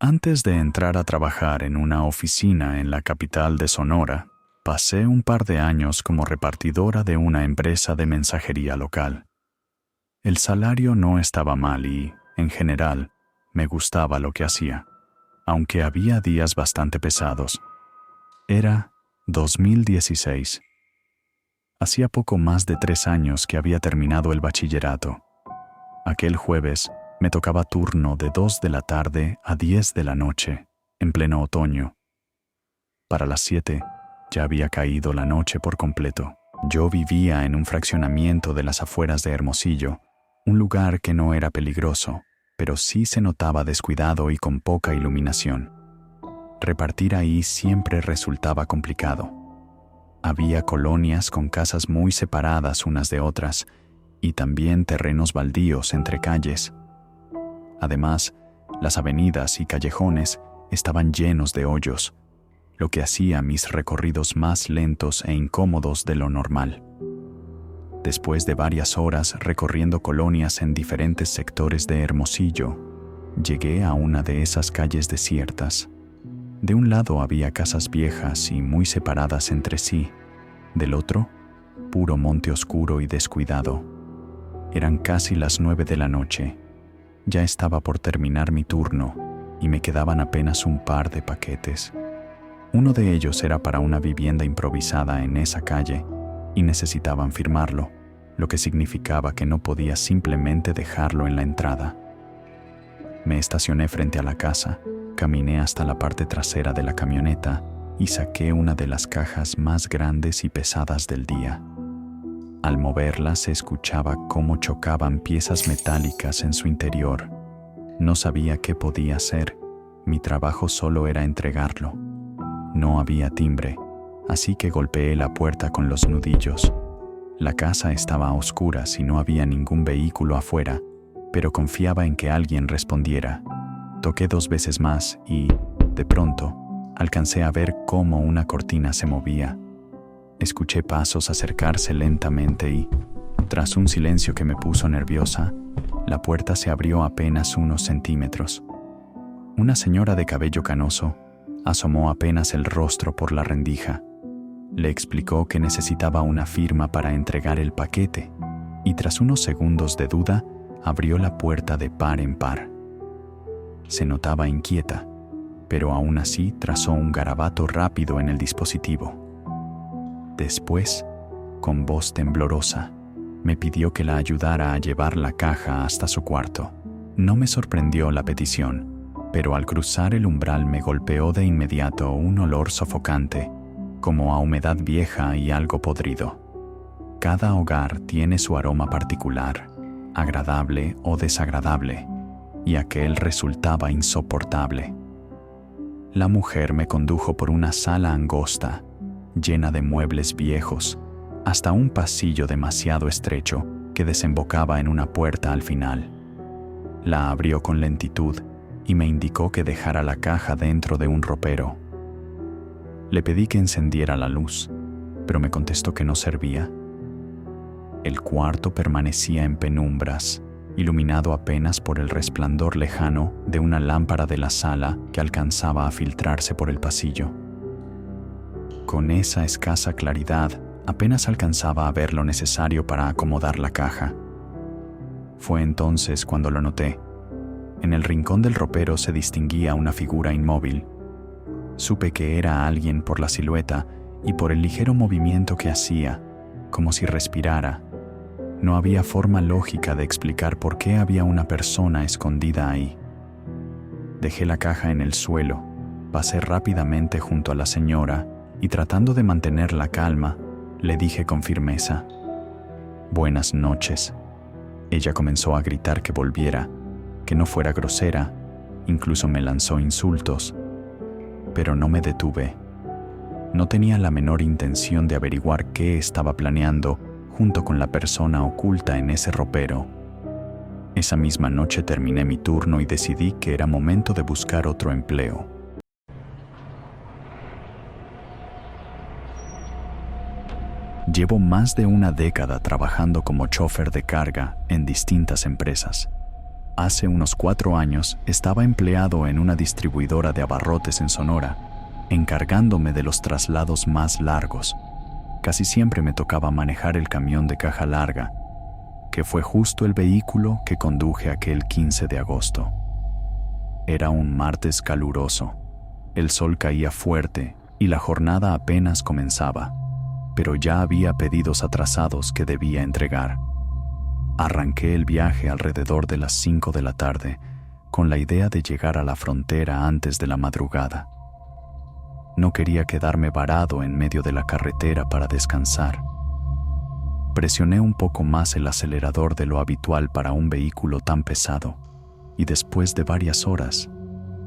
Antes de entrar a trabajar en una oficina en la capital de Sonora, pasé un par de años como repartidora de una empresa de mensajería local. El salario no estaba mal y, en general, me gustaba lo que hacía, aunque había días bastante pesados. Era 2016. Hacía poco más de 3 años que había terminado el bachillerato. Aquel jueves me tocaba turno de 2 de la tarde a 10 de la noche, en pleno otoño. Para las 7 ya había caído la noche por completo. Yo vivía en un fraccionamiento de las afueras de Hermosillo, un lugar que no era peligroso, pero sí se notaba descuidado y con poca iluminación. Repartir ahí siempre resultaba complicado. Había colonias con casas muy separadas unas de otras y también terrenos baldíos entre calles. Además, las avenidas y callejones estaban llenos de hoyos, lo que hacía mis recorridos más lentos e incómodos de lo normal. Después de varias horas recorriendo colonias en diferentes sectores de Hermosillo, llegué a una de esas calles desiertas. De un lado había casas viejas y muy separadas entre sí, del otro, puro monte oscuro y descuidado. Eran casi las 9 de la noche. Ya estaba por terminar mi turno y me quedaban apenas un par de paquetes. Uno de ellos era para una vivienda improvisada en esa calle y necesitaban firmarlo, lo que significaba que no podía simplemente dejarlo en la entrada. Me estacioné frente a la casa, caminé hasta la parte trasera de la camioneta y saqué una de las cajas más grandes y pesadas del día. Al moverla se escuchaba cómo chocaban piezas metálicas en su interior. No sabía qué podía hacer, mi trabajo solo era entregarlo. No había timbre, así que golpeé la puerta con los nudillos. La casa estaba a oscuras y no había ningún vehículo afuera, pero confiaba en que alguien respondiera. Toqué 2 veces más y, de pronto, alcancé a ver cómo una cortina se movía. Escuché pasos acercarse lentamente y, tras un silencio que me puso nerviosa, la puerta se abrió apenas unos centímetros. Una señora de cabello canoso asomó apenas el rostro por la rendija. Le explicó que necesitaba una firma para entregar el paquete y tras unos segundos de duda, abrió la puerta de par en par. Se notaba inquieta, pero aún así trazó un garabato rápido en el dispositivo. Después, con voz temblorosa, me pidió que la ayudara a llevar la caja hasta su cuarto. No me sorprendió la petición, pero al cruzar el umbral me golpeó de inmediato un olor sofocante, como a humedad vieja y algo podrido. Cada hogar tiene su aroma particular, agradable o desagradable, y aquel resultaba insoportable. La mujer me condujo por una sala angosta, llena de muebles viejos, hasta un pasillo demasiado estrecho que desembocaba en una puerta al final. La abrió con lentitud y me indicó que dejara la caja dentro de un ropero. Le pedí que encendiera la luz, pero me contestó que no servía. El cuarto permanecía en penumbras, iluminado apenas por el resplandor lejano de una lámpara de la sala que alcanzaba a filtrarse por el pasillo. Con esa escasa claridad, apenas alcanzaba a ver lo necesario para acomodar la caja. Fue entonces cuando lo noté. En el rincón del ropero se distinguía una figura inmóvil. Supe que era alguien por la silueta y por el ligero movimiento que hacía, como si respirara. No había forma lógica de explicar por qué había una persona escondida ahí. Dejé la caja en el suelo, pasé rápidamente junto a la señora y tratando de mantener la calma, le dije con firmeza: «Buenas noches». Ella comenzó a gritar que volviera, que no fuera grosera, incluso me lanzó insultos. Pero no me detuve. No tenía la menor intención de averiguar qué estaba planeando junto con la persona oculta en ese ropero. Esa misma noche terminé mi turno y decidí que era momento de buscar otro empleo. Llevo más de una década trabajando como chófer de carga en distintas empresas. hace unos 4 años estaba empleado en una distribuidora de abarrotes en Sonora, encargándome de los traslados más largos. Casi siempre me tocaba manejar el camión de caja larga, que fue justo el vehículo que conduje aquel 15 de agosto. Era un martes caluroso. El sol caía fuerte y la jornada apenas comenzaba, pero ya había pedidos atrasados que debía entregar. Arranqué el viaje alrededor de las 5 de la tarde, con la idea de llegar a la frontera antes de la madrugada. No quería quedarme varado en medio de la carretera para descansar. Presioné un poco más el acelerador de lo habitual para un vehículo tan pesado, y después de varias horas,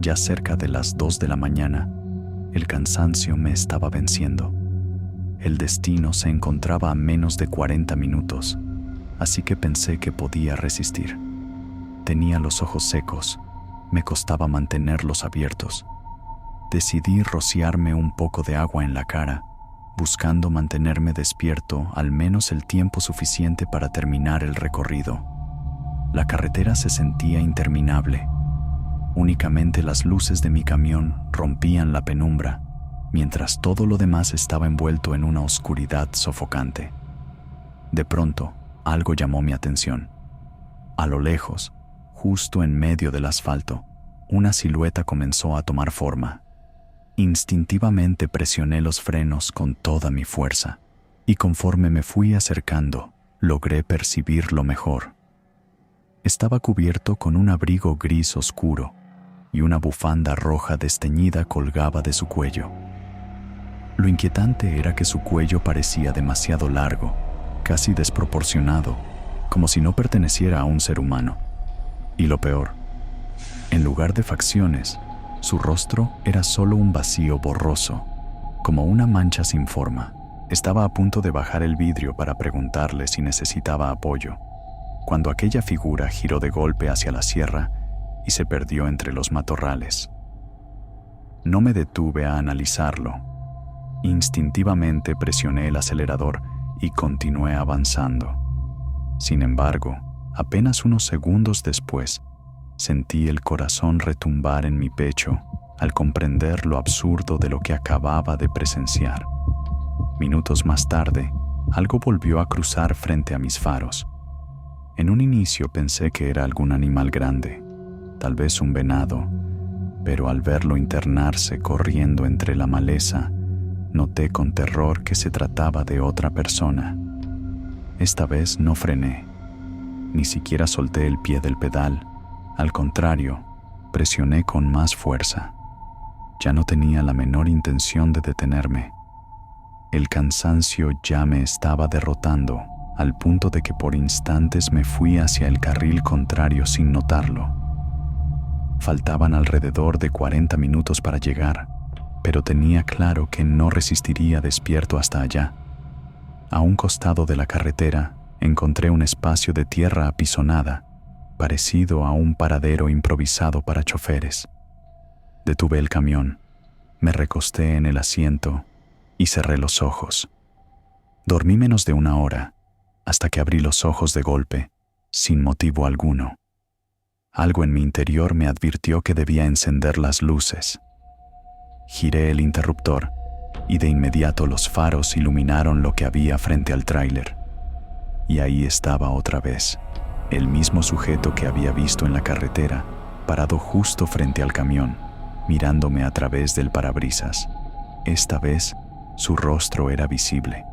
ya cerca de las 2 de la mañana, el cansancio me estaba venciendo. El destino se encontraba a menos de 40 minutos, así que pensé que podía resistir. Tenía los ojos secos, me costaba mantenerlos abiertos. Decidí rociarme un poco de agua en la cara, buscando mantenerme despierto al menos el tiempo suficiente para terminar el recorrido. La carretera se sentía interminable. Únicamente las luces de mi camión rompían la penumbra, mientras todo lo demás estaba envuelto en una oscuridad sofocante. De pronto, algo llamó mi atención. A lo lejos, justo en medio del asfalto, una silueta comenzó a tomar forma. Instintivamente presioné los frenos con toda mi fuerza, y conforme me fui acercando, logré percibirlo mejor. Estaba cubierto con un abrigo gris oscuro, y una bufanda roja desteñida colgaba de su cuello. Lo inquietante era que su cuello parecía demasiado largo, casi desproporcionado, como si no perteneciera a un ser humano. Y lo peor, en lugar de facciones, su rostro era solo un vacío borroso, como una mancha sin forma. Estaba a punto de bajar el vidrio para preguntarle si necesitaba apoyo, cuando aquella figura giró de golpe hacia la sierra y se perdió entre los matorrales. No me detuve a analizarlo. Instintivamente presioné el acelerador y continué avanzando. Sin embargo, apenas unos segundos después, sentí el corazón retumbar en mi pecho al comprender lo absurdo de lo que acababa de presenciar. Minutos más tarde, algo volvió a cruzar frente a mis faros. En un inicio pensé que era algún animal grande, tal vez un venado, pero al verlo internarse corriendo entre la maleza, noté con terror que se trataba de otra persona. Esta vez no frené, ni siquiera solté el pie del pedal. Al contrario, presioné con más fuerza. Ya no tenía la menor intención de detenerme. El cansancio ya me estaba derrotando, al punto de que por instantes me fui hacia el carril contrario sin notarlo. Faltaban alrededor de 40 minutos para llegar, pero tenía claro que no resistiría despierto hasta allá. A un costado de la carretera encontré un espacio de tierra apisonada, parecido a un paradero improvisado para choferes. Detuve el camión, me recosté en el asiento y cerré los ojos. Dormí menos de 1 hora, hasta que abrí los ojos de golpe, sin motivo alguno. Algo en mi interior me advirtió que debía encender las luces. Giré el interruptor y de inmediato los faros iluminaron lo que había frente al tráiler. Y ahí estaba otra vez, el mismo sujeto que había visto en la carretera, parado justo frente al camión, mirándome a través del parabrisas. Esta vez, su rostro era visible,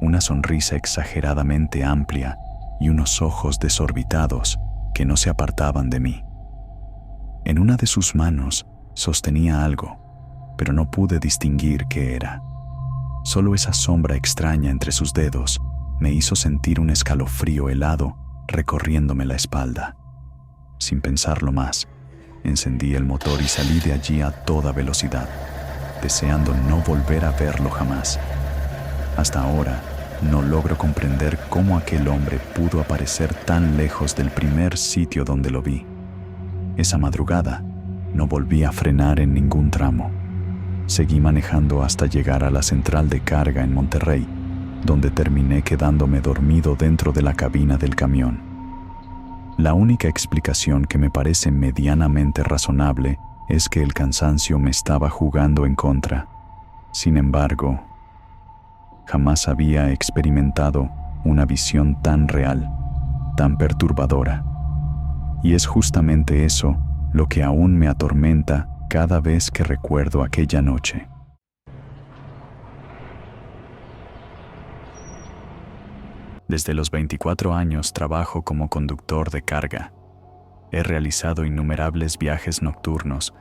una sonrisa exageradamente amplia y unos ojos desorbitados que no se apartaban de mí. En una de sus manos sostenía algo, pero no pude distinguir qué era. Solo esa sombra extraña entre sus dedos me hizo sentir un escalofrío helado recorriéndome la espalda. Sin pensarlo más, encendí el motor y salí de allí a toda velocidad, deseando no volver a verlo jamás. Hasta ahora, no logro comprender cómo aquel hombre pudo aparecer tan lejos del primer sitio donde lo vi. Esa madrugada, no volví a frenar en ningún tramo. Seguí manejando hasta llegar a la central de carga en Monterrey, donde terminé quedándome dormido dentro de la cabina del camión. La única explicación que me parece medianamente razonable es que el cansancio me estaba jugando en contra. Sin embargo, jamás había experimentado una visión tan real, tan perturbadora. Y es justamente eso lo que aún me atormenta cada vez que recuerdo aquella noche. Desde los 24 años trabajo como conductor de carga. He realizado innumerables viajes nocturnos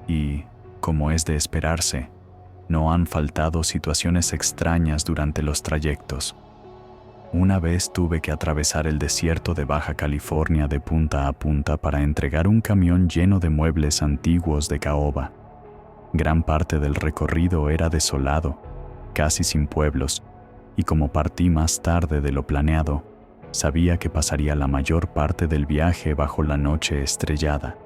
y, como es de esperarse, no han faltado situaciones extrañas durante los trayectos. Una vez tuve que atravesar el desierto de Baja California de punta a punta para entregar un camión lleno de muebles antiguos de caoba. Gran parte del recorrido era desolado, casi sin pueblos, y como partí más tarde de lo planeado, sabía que pasaría la mayor parte del viaje bajo la noche estrellada.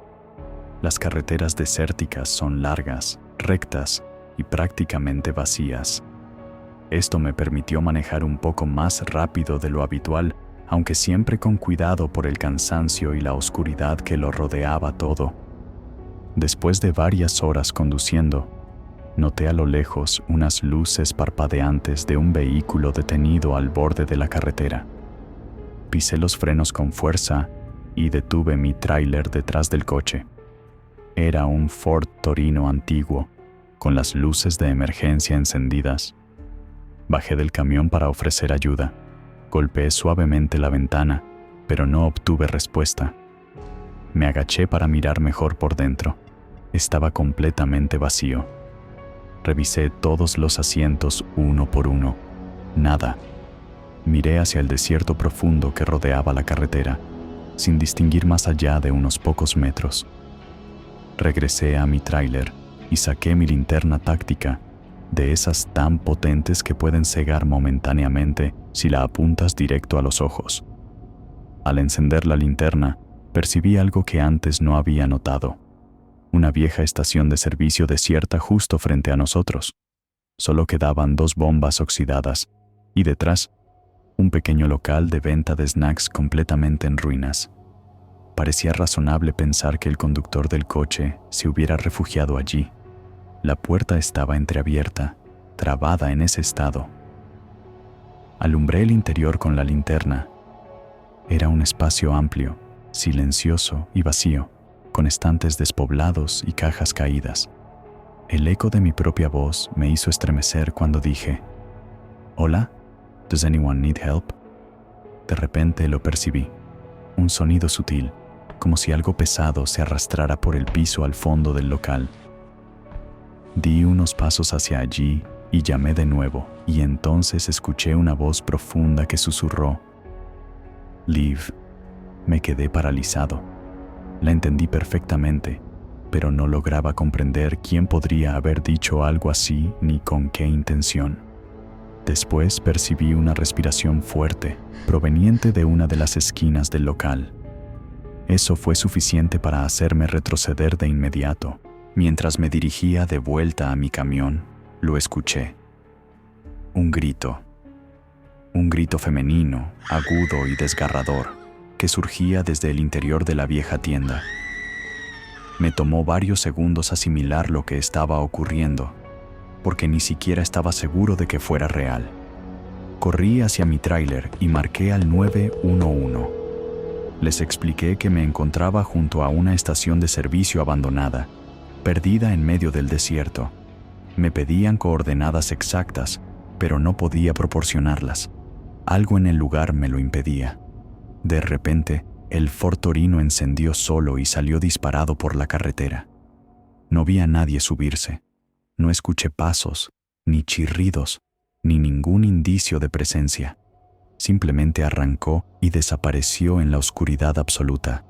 Las carreteras desérticas son largas, rectas y prácticamente vacías. Esto me permitió manejar un poco más rápido de lo habitual, aunque siempre con cuidado por el cansancio y la oscuridad que lo rodeaba todo. Después de varias horas conduciendo, noté a lo lejos unas luces parpadeantes de un vehículo detenido al borde de la carretera. Pisé los frenos con fuerza y detuve mi tráiler detrás del coche. Era un Ford Torino antiguo, con las luces de emergencia encendidas. Bajé del camión para ofrecer ayuda. Golpeé suavemente la ventana, pero no obtuve respuesta. Me agaché para mirar mejor por dentro. Estaba completamente vacío. Revisé todos los asientos uno por uno. Nada. Miré hacia el desierto profundo que rodeaba la carretera, sin distinguir más allá de unos pocos metros. Regresé a mi tráiler y saqué mi linterna táctica, de esas tan potentes que pueden cegar momentáneamente si la apuntas directo a los ojos. Al encender la linterna, percibí algo que antes no había notado. Una vieja estación de servicio desierta justo frente a nosotros. Solo quedaban 2 bombas oxidadas y detrás, un pequeño local de venta de snacks completamente en ruinas. Parecía razonable pensar que el conductor del coche se hubiera refugiado allí. La puerta estaba entreabierta, trabada en ese estado. Alumbré el interior con la linterna. Era un espacio amplio, silencioso y vacío, con estantes despoblados y cajas caídas. El eco de mi propia voz me hizo estremecer cuando dije, «Hola, ¿does anyone need help?» De repente lo percibí, un sonido sutil, como si algo pesado se arrastrara por el piso al fondo del local. Di unos pasos hacia allí y llamé de nuevo, y entonces escuché una voz profunda que susurró, «Liv». Me quedé paralizado. La entendí perfectamente, pero no lograba comprender quién podría haber dicho algo así ni con qué intención. Después percibí una respiración fuerte, proveniente de una de las esquinas del local. Eso fue suficiente para hacerme retroceder de inmediato. Mientras me dirigía de vuelta a mi camión, lo escuché. Un grito femenino, agudo y desgarrador, que surgía desde el interior de la vieja tienda. Me tomó varios segundos asimilar lo que estaba ocurriendo, porque ni siquiera estaba seguro de que fuera real. Corrí hacia mi tráiler y marqué al 911. Les expliqué que me encontraba junto a una estación de servicio abandonada, perdida en medio del desierto. Me pedían coordenadas exactas, pero no podía proporcionarlas. Algo en el lugar me lo impedía. De repente, el Ford Torino encendió solo y salió disparado por la carretera. No vi a nadie subirse. No escuché pasos, ni chirridos, ni ningún indicio de presencia. Simplemente arrancó y desapareció en la oscuridad absoluta.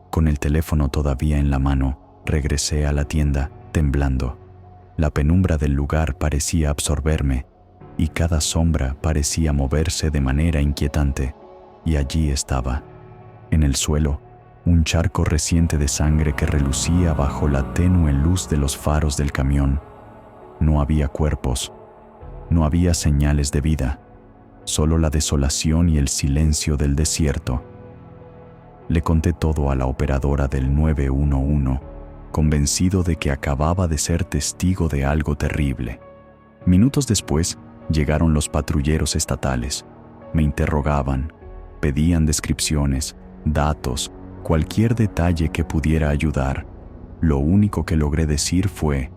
Con el teléfono todavía en la mano, regresé a la tienda, temblando. La penumbra del lugar parecía absorberme, y cada sombra parecía moverse de manera inquietante. Y allí estaba, en el suelo, un charco reciente de sangre que relucía bajo la tenue luz de los faros del camión. No había cuerpos, no había señales de vida, solo la desolación y el silencio del desierto. Le conté todo a la operadora del 911, convencido de que acababa de ser testigo de algo terrible. Minutos después, llegaron los patrulleros estatales. Me interrogaban, pedían descripciones, datos, cualquier detalle que pudiera ayudar. Lo único que logré decir fue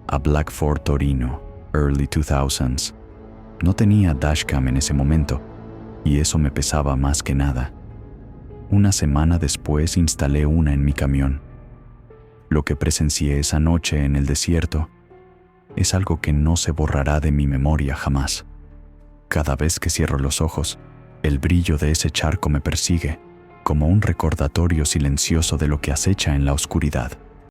a Blackford Torino, early 2000s. No tenía dashcam en ese momento, y eso me pesaba más que nada. Una semana después instalé una en mi camión. Lo que presencié esa noche en el desierto es algo que no se borrará de mi memoria jamás. Cada vez que cierro los ojos, el brillo de ese charco me persigue, como un recordatorio silencioso de lo que acecha en la oscuridad.